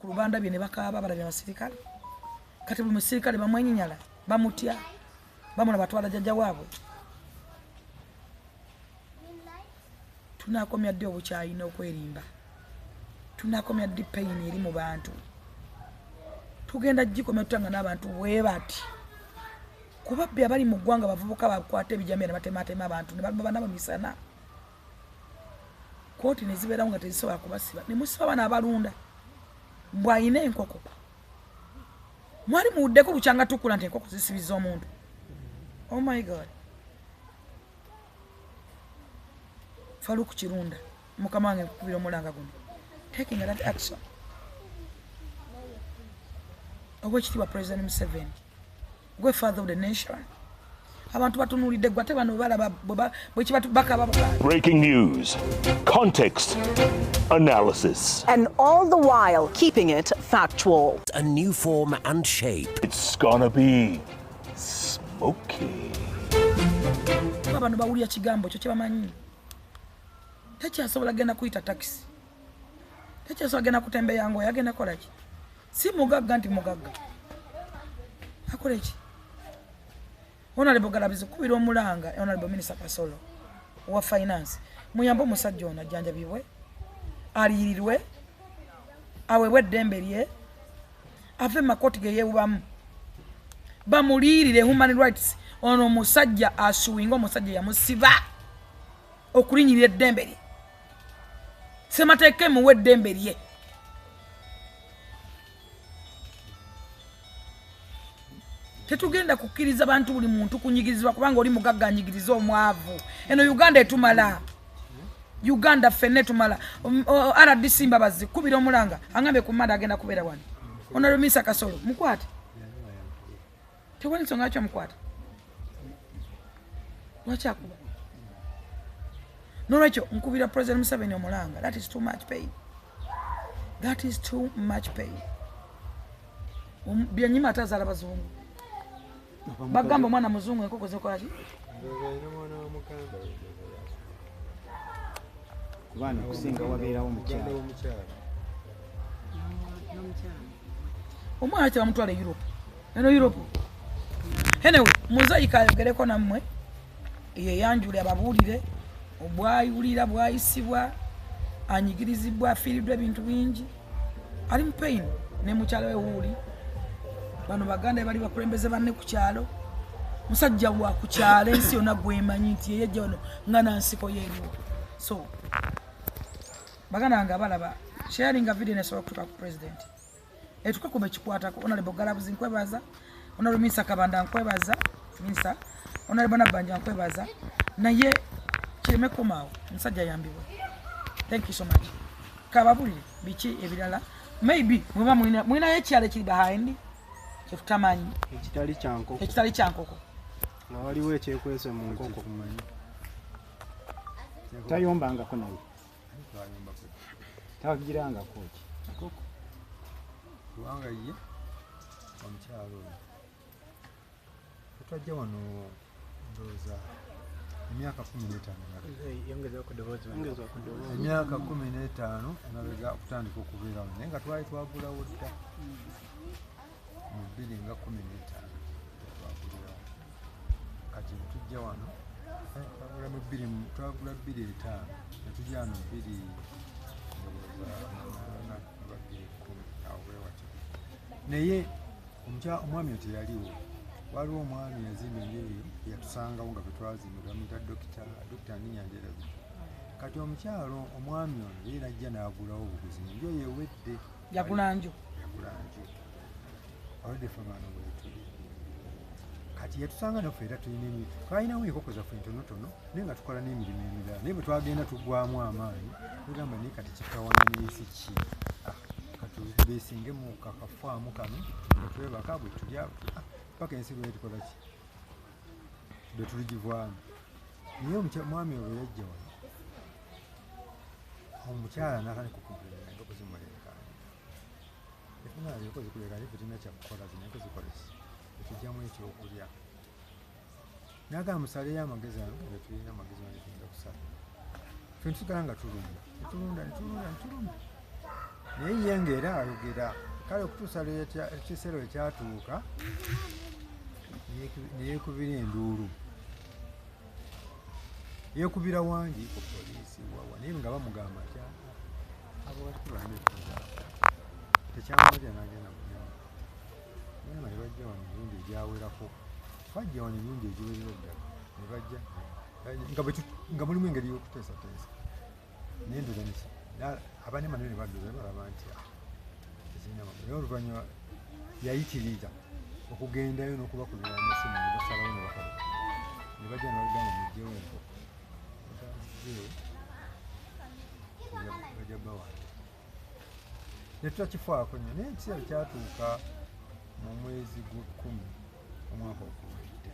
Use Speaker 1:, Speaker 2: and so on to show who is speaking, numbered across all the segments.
Speaker 1: ku lubanda bye ne bakaaba balabye abasirikale kati buli musirikale bamwenyinyala bamutya bamula batwala jjajja waabwe tunakomya ddi obukyayi n'okwerimba tunakomya ddi payini eri mu bantu tugenda gikomya tutanga n'abantu bwe bati kuba bbe abali mu ggwanga bavubuka bakwata ebijamira batematema abantu ne baluma banabo misana kooti ne zibeerawo nga tezisobola kubasiba ne musiba bana abalunda bw'ayina enkoko mwali muwuddeko bukyanga tukula nti enkoko zisibiza omuntu oh my god Faruku Kirunda mukama wange kubira omulanga guno taking that action Obwekitiibwa President Museveni gwe father of the nation abantu batunulidde gwate bano balaba bwekibakaba
Speaker 2: breaking news context analysis
Speaker 3: and all the while keeping it factual.
Speaker 4: A new form and shape.
Speaker 2: It's gonna be smoky.
Speaker 1: Bano bawulira kigambo kyo kyebamanyi tekyasobola genda kuyita taxi tekyasobola genda kutembeya ngo yagenda kola ki si mugagga nti mugagga akole ki Honorable Galabizo kubira omulanga Honorable Minister Kasolo wa finance muyambo musajja ono ajjanjabibwe aliyirirwe awewe eddembe lye ave makoti ge yeewubamu bamuliyirire human rights ono musajja asuwinga omusajja yamusiba okulinyirira eddembe lye semateeke muwe eddembe lye tetugenda kukkiriza bantu buli muntu kunyigirizibwa kubanga oli mugagga anyigiriza omwavu eno Uganda etumala Uganda fenne tumala RDC Mbabazi kubira omulanga angambe kumanda agenda kubeera wano Honorable Minister Kasolo mukwate tewali nsonga kyo mukwate lwaki akuba nolwekyo nkubira President Museveni omulanga that is too much pain byanyima atazaala bazungu bagamba omwana muzungu enkoko zekola ki
Speaker 5: kubana kusinga wabeerawo mukyala
Speaker 1: omwana kyebamutwala Europe eno Europe anyway muzayika ayogereko nammwe yeyanjule ababuulire obwayulira bwayisibwa anyigirizibwa afiiriddwa ebintu bingi ali mu pain ne mukyalo we wuuli bano baganda bali bakulembeze banne ku kyalo musajja wa ku kyalo ensi yonna gwemanyi nti yeyajja wano nga nansiko yeeriwo so baganda nga balaba sharing a video nesobola kutuuka ku president etukakuba ekikwatako Honorable Galabuzi nkwebaza Honorable Minister Kabanda nkwebaza Minister Honorable Nabanja nkwebaza naye kireme kumaawo musajja yambibwa thank you so much kababulire biki ebirala maybe mweba mwinayo ekyalo ekiri behind kyetutamanyi ekitali kyankoko
Speaker 5: nga waliwo ekyekwese mu nkoko kumanyi tayombangako naye tagirangako ki
Speaker 6: kubanga ye omukyalo tutwajja wano ndowooza emyaka 15 emyaka 15 emabega okutandika okubeerawo naye nga twali twagulawo dda mu 2015 twagulirawo kati tujja wano twagula 2.5 netujja wano 2 naye omwami oyo teyaliwo waliwo omwami yazimba enju eyo yatusangawo nga betwazimba bamuyita dokita Ninyanjerabi kati omukyalo omwami ono ye najja n'agulawo obuguzi enju eyo ewedde
Speaker 1: yagula nju
Speaker 6: alwadde ffe abaana bwetuli kati yatusanga naffe era tulina twalinawo enkoko zaffe ntonotono naye nga tukola n'emirimu emirala naye bwe twagenda tuggwamu amaanyi tugamba naye kati kitawana n'ensi ki besinge mu kakafaamu kano nga twebaka bwe tulya paka ensi lwe tukola ki bwe tuligivaamu naye omwami oyo yajja wano omukyala nakane kukugula enkoko zimuleekaani efunaayo eko zikuleekaani ffe tulina kyakukola zino enko zikola ki etujjamu ekyokulya naagamba musaleyo amagezi ano nga tulina amagezi anetuyinza kusala ffe ntusigala nga tulunda netulunda naye ye ng'era ayogera kale okutuusa ekiseera ekyatuuka neyeekubira enduulu yeekubira wangi ku poliisi wawa naye nga bamugamba nti abo batikulanekuza tekyamwalira nagenda munema nema ne bajja wano emirundi egyawerako bajja wano emirundi egiwerera ddala ne bajja nga mulimu engeri y'okuteesateesa naye ndolaniki abanema naye ne baddoza balaba nti tekinama naye oluvannyuma yayitiriza okugendayo n'okubakubira amasimu ne basalawo ne bakola ne bajja ne bagamba mujjewo enkoko bajja bawange ne tutakifaako nnyo naye ekiseera kyatuuka mu mwezi gw'ekkumi omwaka oguwedde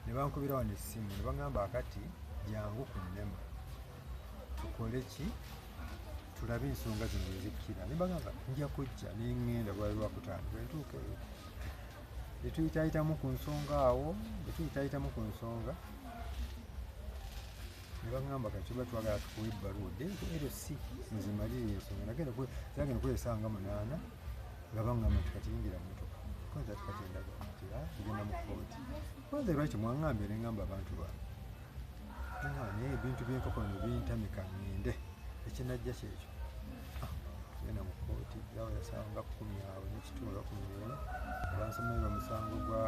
Speaker 6: ne bankubira wano essimu ne bagamba akati jangu ku nnema tukole ki tulabe ensonga zino ezikkira ne bagamba nja kujja neŋŋenda lwali lwakutandika entuuka eyo ne tuyitayitamu ku nsonga awo ne tuyitayitamu ku nsonga ne bagamba kati tuba twagala tukuwa ebbaluwa ddenko LC muzimalire ensonga zagenda kwesanga 8 nga bangamba nti kati yingira mmotoka kwanza tikati endaga nti tugenda mu kooti kwanza lwaki mwaŋŋambye ne ŋŋamba abantu bange naye ebintu byenkokola ne bintamika ŋŋende ekinajja kyekyo tugenda mu kooti zawo yasanga 10 awo n'ekitundu 11 bansomerera omusango gwa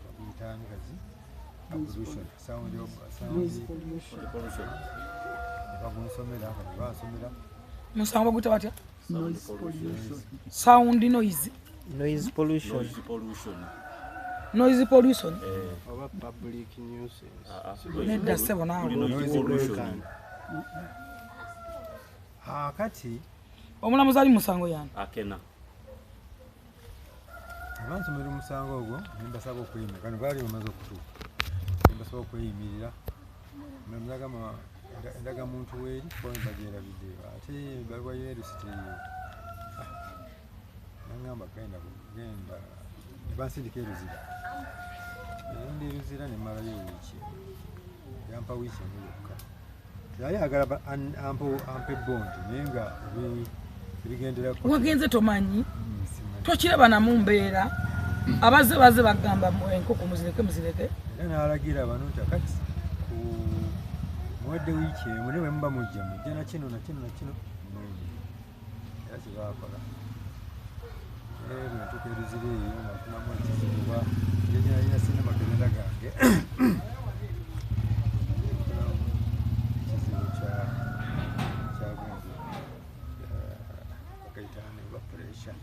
Speaker 6: baguyitaanikazi pollution sound pollution bagunsomera kati bansomera
Speaker 1: musango baguyita batya sound noise pollution
Speaker 5: oba public nuisance
Speaker 1: nedda ssebo naawe
Speaker 6: kati
Speaker 1: omulamuzi ali musango yani
Speaker 7: akena
Speaker 6: bansomera omusango ogwo nembasaba okweyimira kano baali bamaze okutuuka nembasaba okweyimirira mulamuzi endagamuntu weeri kuba bagyerabidde ate ebaluwa y'erusiti naŋŋamba genda nebansindika eruzira nayonda eruzira nemalayo wiiki yampa wiiki emu yokka yali agala ampe bondi naye nga ebigendera
Speaker 1: wagenze tomanyi tokiraba namu mbeera abaze bagamba enkoko muzireke
Speaker 6: era n'alagira bano nti akati muwadde wiiki emu ne bwe muba mujja nakino era kyebakola bwentuka eruzira eyo nafunamu ekizibwa yenyalina sinema gelenda gange ekizibu kyagenzi bagaitane oba puresha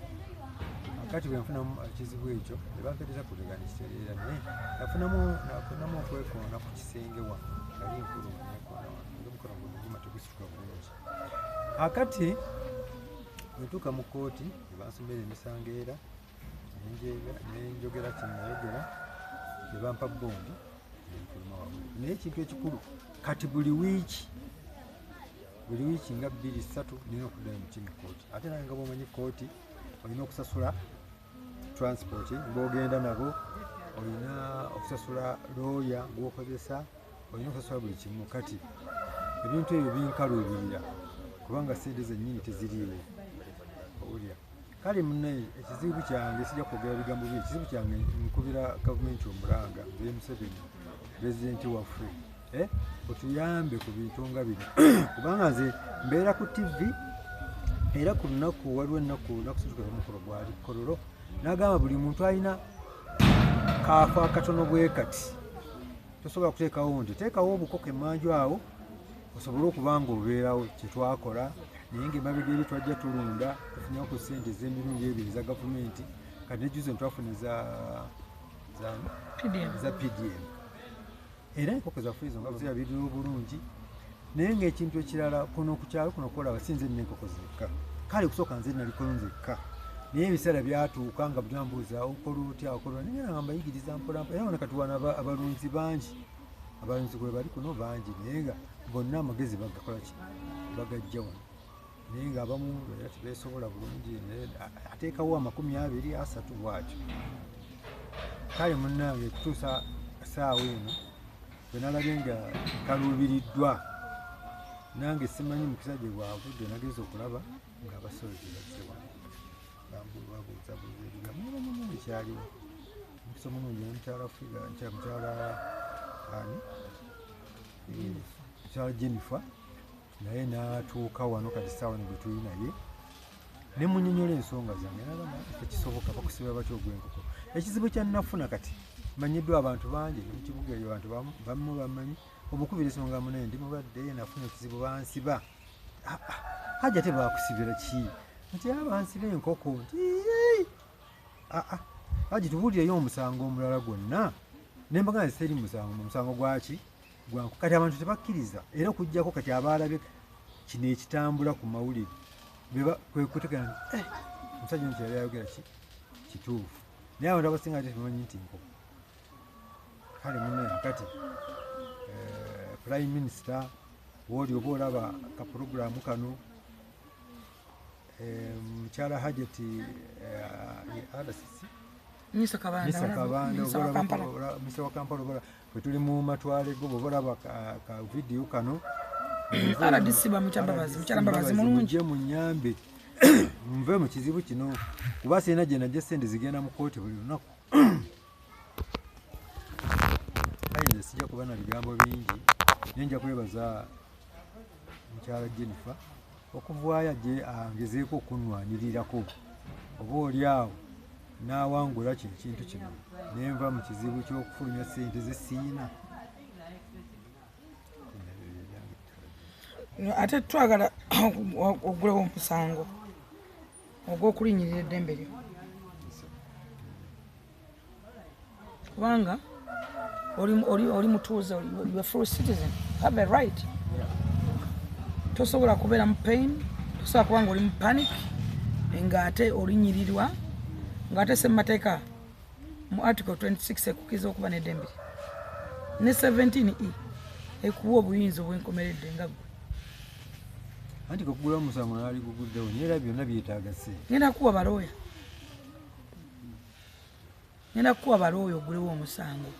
Speaker 6: akati bwenfunamu ekizibu ekyo nebankiriza kulegana ekitereera naye nafunamu okwekoona ku kisenge wano ali nkulu nekoona wano omukono guma tegusituka bulungi akati bwentuuka mu kooti nebansomera emisango era nenjogera tinayogera nebampa bondi nenfuluma wabwe naye ekintu ekikulu kati buli wiiki nga 2-3 nina okuddayo mukimi kooti ate naye nga bwomanyi kooti olina okusasula transport ng'ogenda nabo olina okusasula looya gwokozesa olina okusasula buli kimu kati ebintu ebyo binkaluubirira kubanga sente zennyini teziriiwo owulira kale munnaye ekizibu kyange sijja kwogera bigambo bye ekizibu kyange nkubira gavumenti omulanga Museveni pulezidenti waffe otuyambe ku bintu nga bino kubanga nze mbeera ku TV era ku lunaku waliwo ennaku nakusituka omukolo gwali kololo n'agamba buli muntu alina kaafa akatono bwe kati tosobola kuteekawo nti teekawo obukoko emmanju awo osobole okuba nga obeerawo kyetwakola naye ngaemabega eri twajja tulunda tufunyewo ku ssente z'emirundi 2 za gavumenti kati nejuzo ntwafuna za PDM era enkoko zaffe ezo nga zirabirira obulungi naye ngaekintu ekirala kuno ku kyalo kuno kwolaba sinze nina enkoko zekka kale kusooka nze nalikolo nzekka naye ebiseera byatuuka nga bwambuuza okola otya okola naye nga mbayigiriza mpolampola era wona kati wana abalunzi bangi abalunzi kwe bali kuno bangi naye nga bonna amagezi bagakola ki bagajja wano naye nga abamu era tebeesobola bulungi ateekawo 20-30 bwatyo kale munnange kutuusa saawa eno bwe nalabye nga kaluubiriddwa nange simanyi mukisa gye bwavudde nageza okulaba ng'abasozi bazze wano babuuza ebigambo nebanyimu ekyaliwo mukisa omulungi mukyala ani mukyala Jennifer naye n'atuuka wano kati saawa ne bwe tuli naye ne munnyonnyola ensonga zange nagamba tekisoboka bakusiba batya ogw'enkoko ekizibu kyannafuna kati manyiddwa abantu bangi mu kibuga eyo abantu bamu bamanyi obukubira ensonga munene ndi mulwadde nafuna ekizibu bansiba hajja te bakusibira ki nti bansiba enkoko nti haji tubuulireyo omusango omulala gwonna nembaga nti teri musango gwaki gwanko kati abantu tebakkiriza era okuggyako kati abaalabye kino ekitambula ku mawulire kwekutegana omusajja nti yali ayogera kituufu naye abantu abasinga ate tebamanyi nti nkoko kale munaye kati Prime Minister woli oba olaba kapuroguramu kano mukyala Hajati RCC
Speaker 1: Mr.
Speaker 6: wa Kampala oba bwe tuli mu matwale go bwe olaba ka video kano
Speaker 1: RDC mukyala mulungi
Speaker 6: munyambe nve mu kizibu kino kuba sirina gye najja sente zigenda mu kooti buli lunaku ayinza sijja kuba na bigambo bingi nenja kwebaza mukyala Jennifer okuvaayo gye angezeeko okunwanirirako oba oli awo n'awangula kino kintu kino nenva mu kizibu ky'okufulumya sente ze siina
Speaker 1: ate twagala ogulewo omusango ogw'okulinyirira eddembe lyo kubanga oli mutuuze you are full citizen have a right tosobola kubeera mu pain tosobola kubanga oli mu panic ng'ate olinyirirwa ng'ate semateeka mu article 26 ekukiza okuba n'eddembe ne 17 ekuwa obuyinza obwenkomeredde nga gwe
Speaker 6: anti kokugula omusango nali guguddewo naye byonna byetaaga se
Speaker 1: ngenda kukuwa balooya ogulewo omusango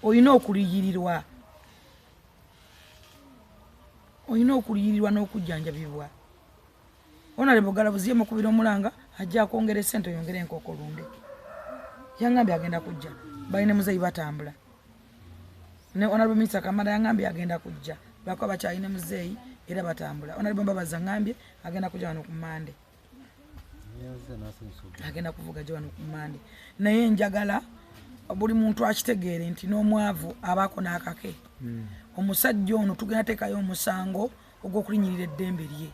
Speaker 1: olina okuliyirirwa n'okujjanjabibwa Honorable Galabuzi yemukubira omulanga ajja akwongera essente oyongere enkoko lunde yangambye agenda kujja balina muzeeyi batambula ne Honorable Minister Kamara yangambye agenda kujja bakuba bakyalina muzeeyi era batambula Honorable Mbabazi ngambye agenda kujja wano ku Mande agenda kuvuga gye wano ku Mande naye njagala buli muntu akitegeere nti n'omwavu abaako n'akake omusajja ono tugenda teekayo omusango ogw'okulinyirira eddembe lye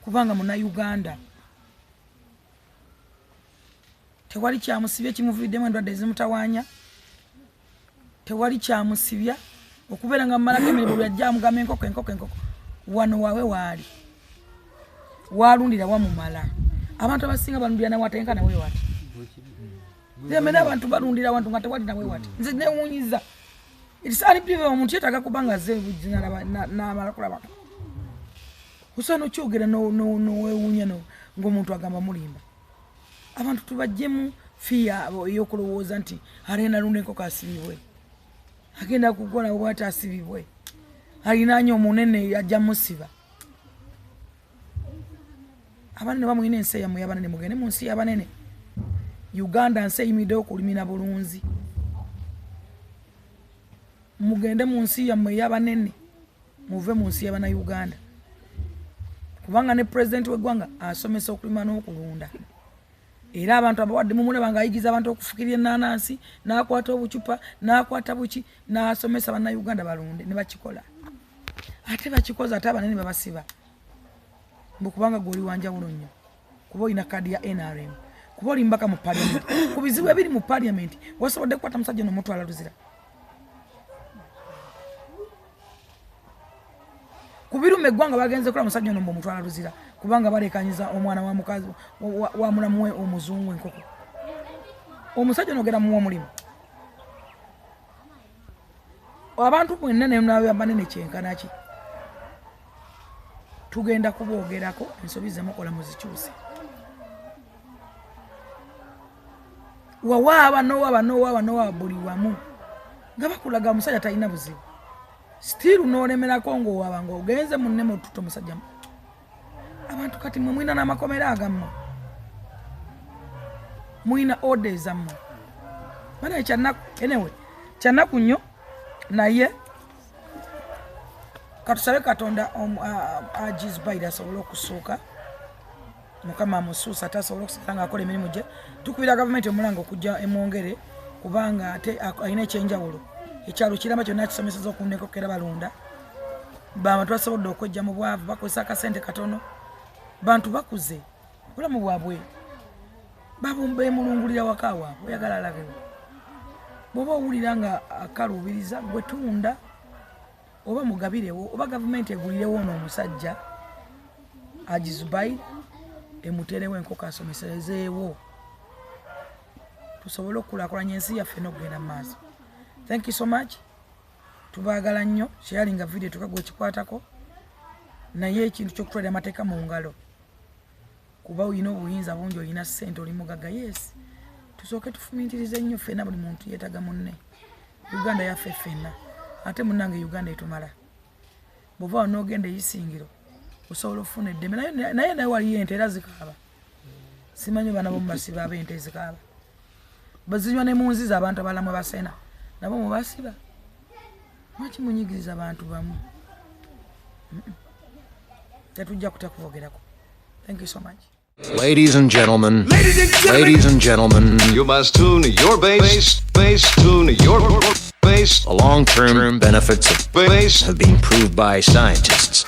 Speaker 1: kubanga Munnayuganda tewali kyamusibya kimuviiddemu endwadde ezimutawaanya tewali kyamusibya okubeera nga mumalako emirimu byajja amugamba enkoko wano waawe waali waalundira wamumala abantu abasinga balundira nawatenka nawe wati zemena abantu balundira wantu nga tewali nawe wati nze newunyiza itisaani prive omuntu yetaaga kubanga ze n'amala kulaba usano kyogera nowewuunya ng'omuntu agamba mulimba abantu tubajjemu fiya ey'okulowooza nti alina lunda enkoko asibibwe agenda kukola bwati asibibwe alinaanye omunene ajja musiba abanene bamulina ensi yammwe y'abanene mugende mu nsi y'abanene Uganda nsi eyimiddewo okulimira bulunzi mugende mu nsi yammwe y'abanene muve mu nsi y'Abannayuganda kubanga ne president w'eggwanga asomesa okulima n'okulunda era abantu abawadde mumulaba ng'ayigiza abantu okufukirira ennaanansi n'akwata obucupa n'akwata buki n'asomesa Bannayuganda balunde ne bakikola ate bakikoze ate abanene babasiba mbu kubanga gw'oli wanjawulo nnyo kuba olina kadi ya NRM kuba oli mbaka mu parliament ku bizibu ebiri mu parliament wasobodde kukwata musajja n'omutwala luzira kubirume eggwanga bagenze kola musajja ono omutwala luzira kubanga balekanyiza omwana wa mukazi wa mulamuwe omuzungu enkoko omusajja onogera muwa omulimu abantu mwenna naye banene kyenkanaki tugenda kuboogerako ensobi zemukola muzikyuse wawaaba nowaaba buli wamu nga bakulaga omusajja talina buzibu still n'olemerako ng'owaba ng'ogenze munne mututo musajja abantu kati mwe mwina n'amakomera agammwe mwina orders ammwe mana kyanaku nnyo naye katusabe Katonda agizubaire asobole okusuuka mukama amusuusa tasobola okusigala ng'akola emirimu gye tukubira gavumenti omulanga okujja emwongere kubanga ate alina ekyenjawulo ekyalo kiramba kyonna kisomeseza okundekokera balunda bantu basobodde okwejja mu bwavu bakozesa akasente katono bantu bakuze obulamu bwabwe bemulungulira waka waabwe oyagala alabewo bw'oba owulira nga akaluubiriza gwe tunda oba mugabirewo oba gavumenti egulirewo ono omusajja agizubaire emuterewo enkoko asomesezeewo tusobole okukulaakulanya ensi yaffe n'okugenda mu maaso. Thank you so much. Tubaagala nnyo sharinga video tukagwa ekikwatako naye ekintu ky'okutwalira amateeka mu ngalo kuba olina obuyinza bungi olina ssente oli mugagga yes tusooke tufumintirize nnyo ffenna buli muntu yeetaga munne Uganda yaffe ffenna ate munnange Uganda etumala bw'ova n'ogenda eyisingiro osobola okufuna eddeme naye waliyo ente era zikaaba simanyi bana bo mubasiba ab'ente zikaaba bazinywa ne mu nziza abantu abalamwe basena nabo mubasiba lwaki munyigiriza abantu bamu tetujja kutekwogerako. Thank you so much.
Speaker 4: Ladies and gentlemen,
Speaker 7: you must tune your bass, tune your bass.
Speaker 4: the long-term benefits of
Speaker 7: Bass.
Speaker 4: have been proved by scientists.